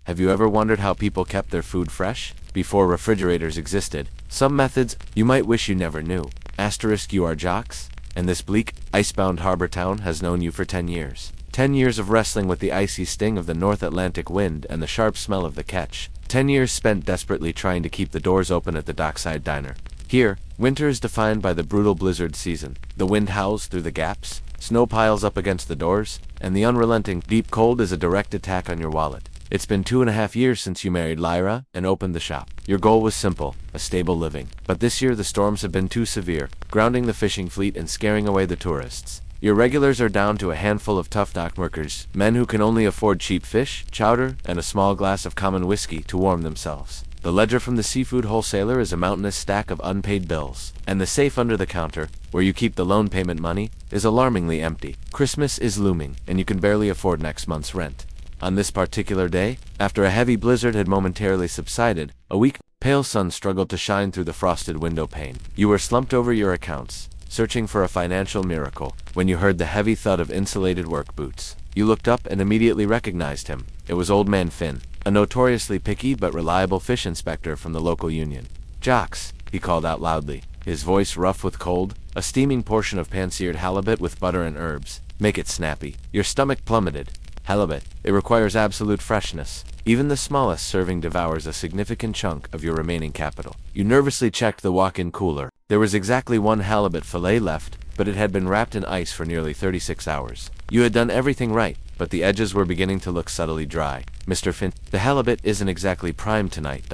Have you ever wondered how people kept their food fresh before refrigerators existed? Some methods you might wish you never knew. Asterisk, you are jocks, and this bleak, icebound harbor town has known you for 10 years. 10 years of wrestling with the icy sting of the North Atlantic wind and the sharp smell of the ketch. 10 years spent desperately trying to keep the doors open at the dockside diner. Here, winter is defined by the brutal blizzard season. The wind howls through the gaps, snow piles up against the doors, and the unrelenting, deep cold is a direct attack on your wallet. It's been 2.5 years since you married Lyra and opened the shop. Your goal was simple, a stable living. But this year the storms have been too severe, grounding the fishing fleet and scaring away the tourists. Your regulars are down to a handful of tough dock workers, men who can only afford cheap fish, chowder, and a small glass of common whiskey to warm themselves. The ledger from the seafood wholesaler is a mountainous stack of unpaid bills, and the safe under the counter, where you keep the loan payment money, is alarmingly empty. Christmas is looming, and you can barely afford next month's rent. On this particular day, after a heavy blizzard had momentarily subsided, a weak, pale sun struggled to shine through the frosted window pane. You were slumped over your accounts, searching for a financial miracle, when you heard the heavy thud of insulated work boots. You looked up and immediately recognized him. It was Old Man Finn, a notoriously picky but reliable fish inspector from the local union. "Jocks," he called out loudly, his voice rough with cold, "a steaming portion of pan-seared halibut with butter and herbs. Make it snappy." Your stomach plummeted. Halibut. It requires absolute freshness. Even the smallest serving devours a significant chunk of your remaining capital. You nervously checked the walk-in cooler. There was exactly one halibut fillet left, but it had been wrapped in ice for nearly 36 hours. You had done everything right, but the edges were beginning to look subtly dry. "Mr. Finn, the halibut isn't exactly prime tonight,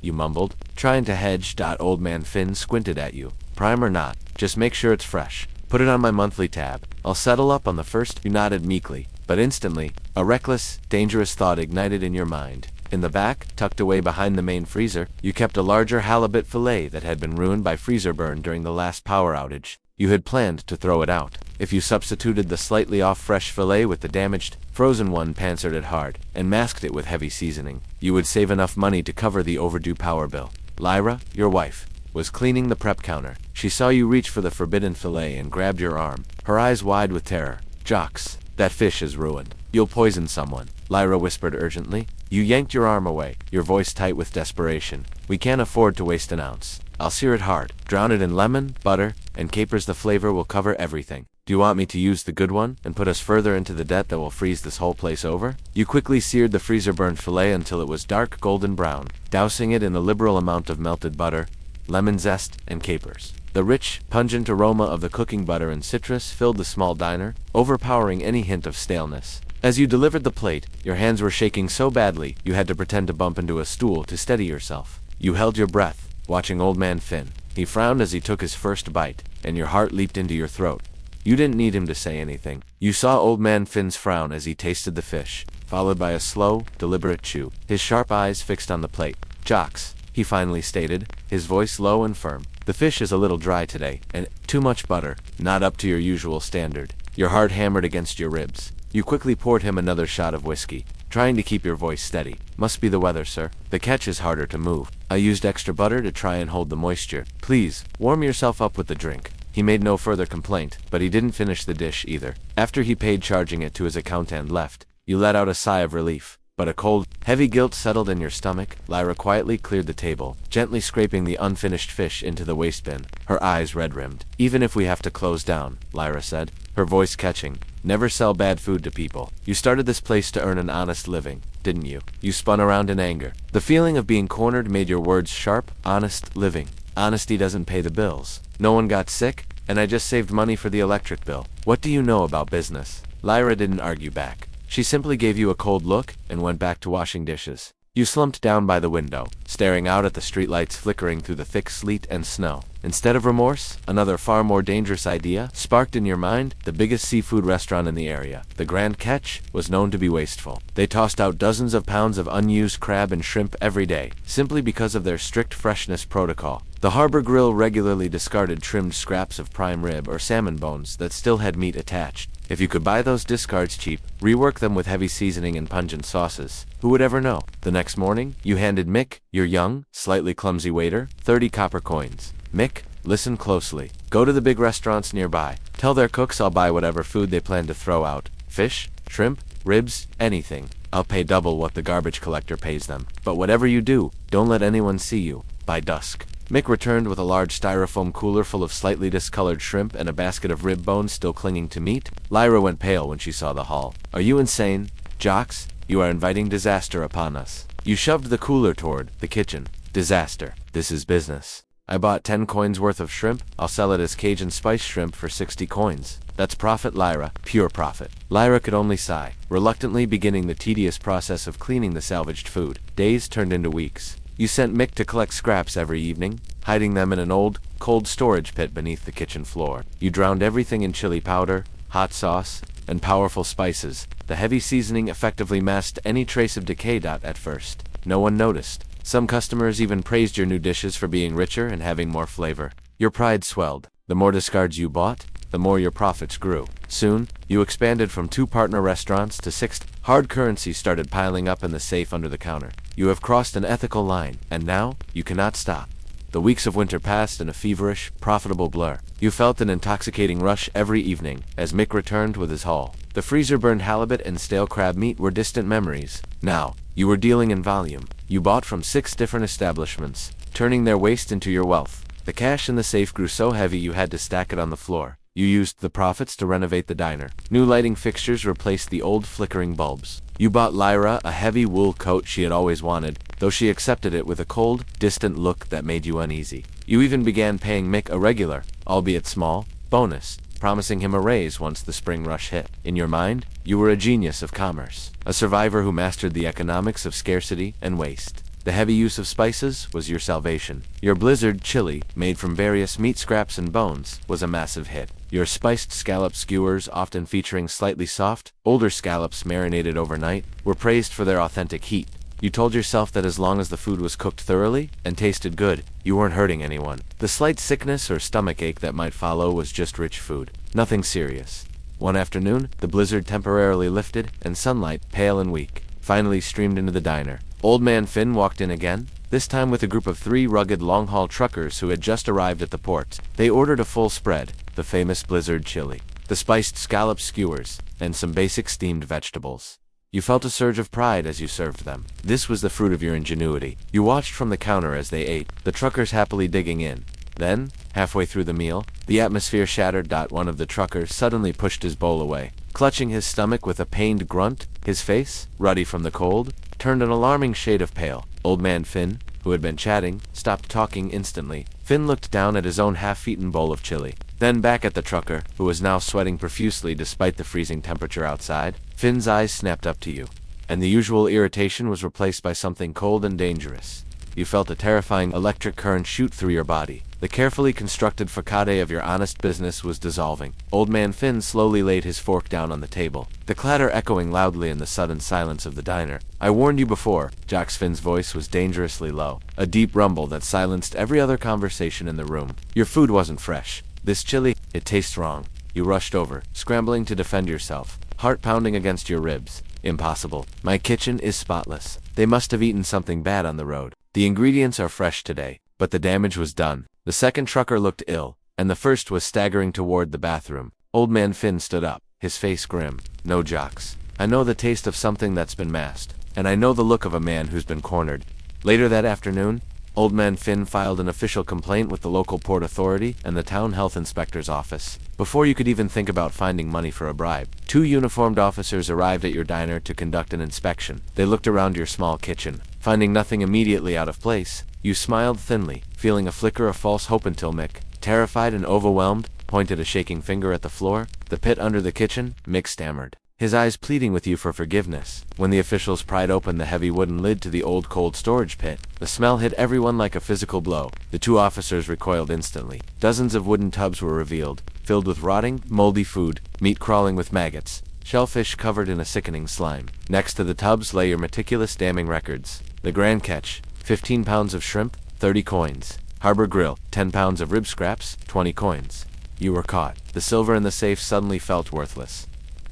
you mumbled, trying to hedge. Old Man Finn squinted at you. "Prime or not, just make sure it's fresh. Put it on my monthly tab. I'll settle up on the first." You nodded meekly. But instantly, a reckless, dangerous thought ignited in your mind. In the back, tucked away behind the main freezer, you kept a larger halibut fillet that had been ruined by freezer burn during the last power outage. You had planned to throw it out. If you substituted the slightly off fresh fillet with the damaged, frozen one, pancered it hard, and masked it with heavy seasoning, you would save enough money to cover the overdue power bill. Lyra, your wife, was cleaning the prep counter. She saw you reach for the forbidden fillet and grabbed your arm, her eyes wide with terror. "Jocks, that fish is ruined. You'll poison someone," Lyra whispered urgently. You yanked your arm away, your voice tight with desperation. "We can't afford to waste an ounce. I'll sear it hard, drown it in lemon, butter, and capers. The flavor will cover everything. Do you want me to use the good one and put us further into the debt that will freeze this whole place over?" You quickly seared the freezer-burned fillet until it was dark golden brown, dousing it in a liberal amount of melted butter, lemon zest, and capers. The rich, pungent aroma of the cooking butter and citrus filled the small diner, overpowering any hint of staleness. As you delivered the plate, your hands were shaking so badly you had to pretend to bump into a stool to steady yourself. You held your breath, watching Old Man Finn. He frowned as he took his first bite, and your heart leaped into your throat. You didn't need him to say anything. You saw Old Man Finn's frown as he tasted the fish, followed by a slow, deliberate chew, his sharp eyes fixed on the plate. "Jocks," he finally stated, his voice low and firm. "The fish is a little dry today, and too much butter, not up to your usual standard." Your heart hammered against your ribs. You quickly poured him another shot of whiskey, trying to keep your voice steady. "Must be the weather, sir. The catch is harder to move. I used extra butter to try and hold the moisture. Please, warm yourself up with the drink." He made no further complaint, but he didn't finish the dish either. After he paid, charging it to his account and left, you let out a sigh of relief. But a cold, heavy guilt settled in your stomach. Lyra quietly cleared the table, gently scraping the unfinished fish into the waste bin, her eyes red-rimmed. "Even if we have to close down," Lyra said, her voice catching, "never sell bad food to people. You started this place to earn an honest living, didn't you?" You spun around in anger. The feeling of being cornered made your words sharp. "Honest living. Honesty doesn't pay the bills. No one got sick, and I just saved money for the electric bill. What do you know about business?" Lyra didn't argue back. She simply gave you a cold look and went back to washing dishes. You slumped down by the window, staring out at the streetlights flickering through the thick sleet and snow. Instead of remorse, another far more dangerous idea sparked in your mind. The biggest seafood restaurant in the area, the Grand Catch, was known to be wasteful. They tossed out dozens of pounds of unused crab and shrimp every day, simply because of their strict freshness protocol. The Harbor Grill regularly discarded trimmed scraps of prime rib or salmon bones that still had meat attached. If you could buy those discards cheap, rework them with heavy seasoning and pungent sauces, who would ever know? The next morning, you handed Mick, your young, slightly clumsy waiter, 30 copper coins. "Mick, listen closely. Go to the big restaurants nearby. Tell their cooks I'll buy whatever food they plan to throw out. Fish, shrimp, ribs, anything. I'll pay double what the garbage collector pays them. But whatever you do, don't let anyone see you. By dusk, Mick returned with a large styrofoam cooler full of slightly discolored shrimp and a basket of rib bones still clinging to meat. Lyra went pale when she saw the haul. Are you insane, Jocks? You are inviting disaster upon us. You shoved the cooler toward the kitchen. Disaster. This is business. I bought 10 coins worth of shrimp. I'll sell it as Cajun spice shrimp for 60 coins. That's profit, Lyra. Pure profit. Lyra could only sigh, reluctantly beginning the tedious process of cleaning the salvaged food. Days turned into weeks. You sent Mick to collect scraps every evening, hiding them in an old, cold storage pit beneath the kitchen floor. You drowned everything in chili powder, hot sauce, and powerful spices. The heavy seasoning effectively masked any trace of decay. At first, no one noticed. Some customers even praised your new dishes for being richer and having more flavor. Your pride swelled. The more discards you bought, the more your profits grew. Soon, you expanded from 2 partner restaurants to 6. Hard currency started piling up in the safe under the counter. You have crossed an ethical line, and now, you cannot stop. The weeks of winter passed in a feverish, profitable blur. You felt an intoxicating rush every evening as Mick returned with his haul. The freezer-burned halibut and stale crab meat were distant memories. Now, you were dealing in volume. You bought from 6 different establishments, turning their waste into your wealth. The cash in the safe grew so heavy you had to stack it on the floor. You used the profits to renovate the diner. New lighting fixtures replaced the old flickering bulbs. You bought Lyra a heavy wool coat she had always wanted, though she accepted it with a cold, distant look that made you uneasy. You even began paying Mick a regular, albeit small, bonus, promising him a raise once the spring rush hit. In your mind, you were a genius of commerce, a survivor who mastered the economics of scarcity and waste. The heavy use of spices was your salvation. Your blizzard chili, made from various meat scraps and bones, was a massive hit. Your spiced scallop skewers, often featuring slightly soft, older scallops marinated overnight, were praised for their authentic heat. You told yourself that as long as the food was cooked thoroughly and tasted good, you weren't hurting anyone. The slight sickness or stomachache that might follow was just rich food. Nothing serious. One afternoon, the blizzard temporarily lifted, and sunlight, pale and weak, finally streamed into the diner. Old Man Finn walked in again, this time with a group of 3 rugged long-haul truckers who had just arrived at the port. They ordered a full spread, the famous blizzard chili, the spiced scallop skewers, and some basic steamed vegetables. You felt a surge of pride as you served them. This was the fruit of your ingenuity. You watched from the counter as they ate, the truckers happily digging in. Then, halfway through the meal, the atmosphere shattered. One of the truckers suddenly pushed his bowl away. Clutching his stomach with a pained grunt, his face, ruddy from the cold, turned an alarming shade of pale. Old Man Finn, who had been chatting, stopped talking instantly. Finn looked down at his own half-eaten bowl of chili, then back at the trucker, who was now sweating profusely despite the freezing temperature outside. Finn's eyes snapped up to you, and the usual irritation was replaced by something cold and dangerous. You felt a terrifying electric current shoot through your body. The carefully constructed facade of your honest business was dissolving. Old Man Finn slowly laid his fork down on the table, the clatter echoing loudly in the sudden silence of the diner. I warned you before. Jocks Finn's voice was dangerously low, a deep rumble that silenced every other conversation in the room. Your food wasn't fresh. This chili, it tastes wrong. You rushed over, scrambling to defend yourself, heart pounding against your ribs. Impossible. My kitchen is spotless. They must have eaten something bad on the road. The ingredients are fresh today, but the damage was done. The second trucker looked ill, and the first was staggering toward the bathroom. Old Man Finn stood up, his face grim. No, Jocks. I know the taste of something that's been masked, and I know the look of a man who's been cornered. Later that afternoon, Old Man Finn filed an official complaint with the local port authority and the town health inspector's office. Before you could even think about finding money for a bribe, 2 uniformed officers arrived at your diner to conduct an inspection. They looked around your small kitchen. Finding nothing immediately out of place, you smiled thinly, feeling a flicker of false hope until Mick, terrified and overwhelmed, pointed a shaking finger at the floor. The pit under the kitchen. Mick stammered, his eyes pleading with you for forgiveness. When the officials pried open the heavy wooden lid to the old cold storage pit, the smell hit everyone like a physical blow. The 2 officers recoiled instantly. Dozens of wooden tubs were revealed, filled with rotting, moldy food, meat crawling with maggots, shellfish covered in a sickening slime. Next to the tubs lay your meticulous damning records. The grand catch, 15 pounds of shrimp, 30 coins. Harbor Grill, 10 pounds of rib scraps, 20 coins. You were caught. The silver in the safe suddenly felt worthless.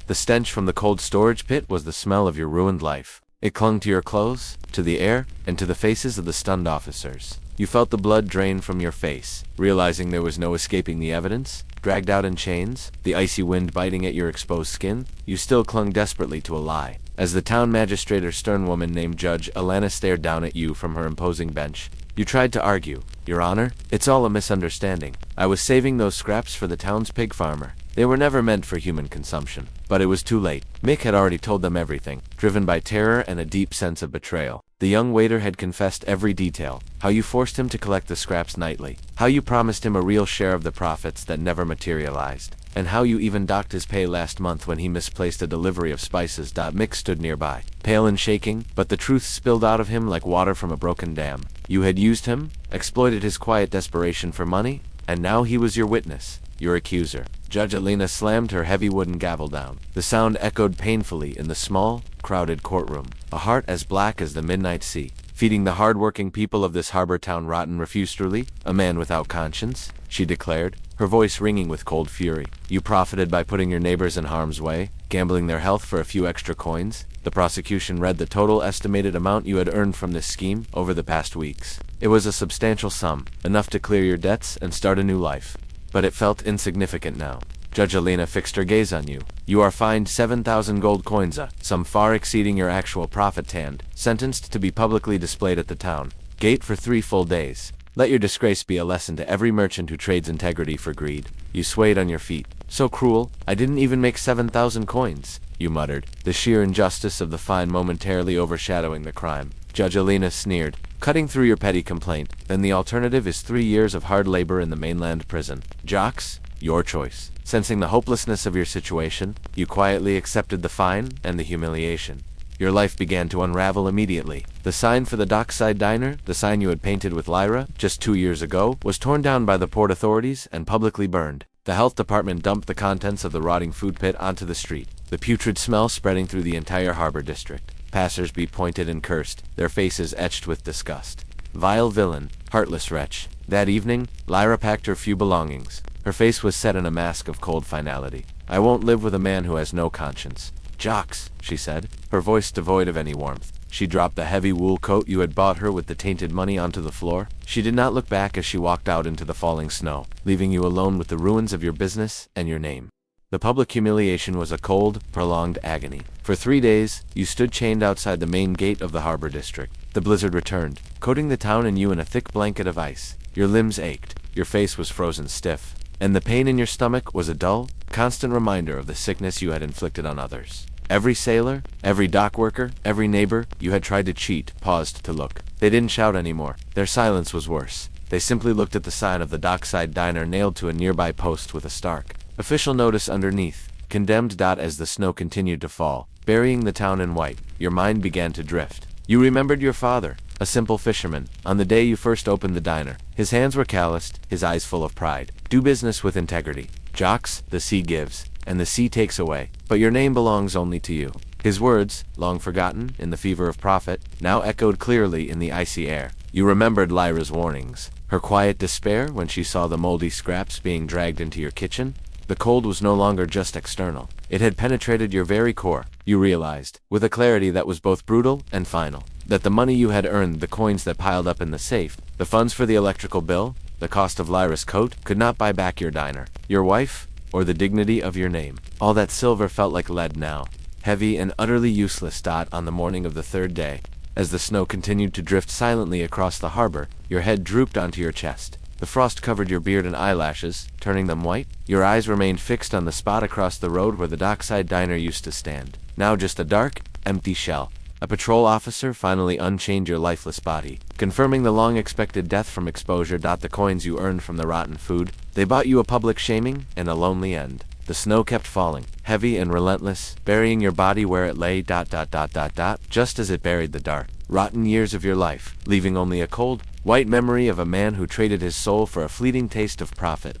The stench from the cold storage pit was the smell of your ruined life. It clung to your clothes, to the air, and to the faces of the stunned officers. You felt the blood drain from your face, realizing there was no escaping the evidence. Dragged out in chains, the icy wind biting at your exposed skin, you still clung desperately to a lie. As the town magistrate or stern woman named Judge Alana stared down at you from her imposing bench, you tried to argue. Your Honor, it's all a misunderstanding. I was saving those scraps for the town's pig farmer. They were never meant for human consumption. But it was too late. Mick had already told them everything, driven by terror and a deep sense of betrayal. The young waiter had confessed every detail, how you forced him to collect the scraps nightly, how you promised him a real share of the profits that never materialized, and how you even docked his pay last month when he misplaced a delivery of spices. Mick stood nearby, pale and shaking, but the truth spilled out of him like water from a broken dam. You had used him, exploited his quiet desperation for money, and now he was your witness, your accuser. Judge Alina slammed her heavy wooden gavel down. The sound echoed painfully in the small, crowded courtroom. A heart as black as the midnight sea, feeding the hard-working people of this harbor town rotten refusally, a man without conscience, she declared, her voice ringing with cold fury. You profited by putting your neighbors in harm's way, gambling their health for a few extra coins. The prosecution read the total estimated amount you had earned from this scheme over the past weeks. It was a substantial sum, enough to clear your debts and start a new life. But it felt insignificant now. Judge Alina fixed her gaze on you. You are fined 7,000 gold coins, a sum far exceeding your actual profit, and sentenced to be publicly displayed at the town gate for 3 full days. Let your disgrace be a lesson to every merchant who trades integrity for greed. You swayed on your feet. So cruel, I didn't even make 7,000 coins, you muttered, the sheer injustice of the fine momentarily overshadowing the crime. Judge Alina sneered, cutting through your petty complaint. Then the alternative is 3 years of hard labor in the mainland prison. Jocks, your choice. Sensing the hopelessness of your situation, you quietly accepted the fine and the humiliation. Your life began to unravel immediately. The sign for the dockside diner, the sign you had painted with Lyra just 2 years ago, was torn down by the port authorities and publicly burned. The health department dumped the contents of the rotting food pit onto the street, the putrid smell spreading through the entire harbor district. Passers-by pointed and cursed, their faces etched with disgust. Vile villain, heartless wretch. That evening, Lyra packed her few belongings. Her face was set in a mask of cold finality. I won't live with a man who has no conscience. Jocks, she said, her voice devoid of any warmth. She dropped the heavy wool coat you had bought her with the tainted money onto the floor. She did not look back as she walked out into the falling snow, leaving you alone with the ruins of your business and your name. The public humiliation was a cold, prolonged agony. For 3 days, you stood chained outside the main gate of the harbor district. The blizzard returned, coating the town and you in a thick blanket of ice. Your limbs ached, your face was frozen stiff, and the pain in your stomach was a dull, constant reminder of the sickness you had inflicted on others. Every sailor, every dock worker, every neighbor you had tried to cheat paused to look. They didn't shout anymore. Their silence was worse. They simply looked at the sign of the dockside diner nailed to a nearby post with a stark official notice underneath, condemned. As the snow continued to fall, burying the town in white, your mind began to drift. You remembered your father, a simple fisherman, on the day you first opened the diner. His hands were calloused, his eyes full of pride. Do business with integrity. Jocks, the sea gives, and the sea takes away, but your name belongs only to you. His words, long forgotten in the fever of profit, now echoed clearly in the icy air. You remembered Lyra's warnings, her quiet despair when she saw the moldy scraps being dragged into your kitchen. The cold was no longer just external. It had penetrated your very core. You realized, with a clarity that was both brutal and final, that the money you had earned, the coins that piled up in the safe, the funds for the electrical bill, the cost of Lyra's coat, could not buy back your diner, your wife, or the dignity of your name. All that silver felt like lead now, heavy and utterly useless. On the morning of the 3rd day, as the snow continued to drift silently across the harbor, your head drooped onto your chest. The frost covered your beard and eyelashes, turning them white. Your eyes remained fixed on the spot across the road where the dockside diner used to stand. Now just a dark, empty shell. A patrol officer finally unchained your lifeless body, confirming the long-expected death from exposure. The coins you earned from the rotten food, they bought you a public shaming and a lonely end. The snow kept falling, heavy and relentless, burying your body where it lay. Just as it buried the dark, rotten years of your life, leaving only a cold, white memory of a man who traded his soul for a fleeting taste of profit.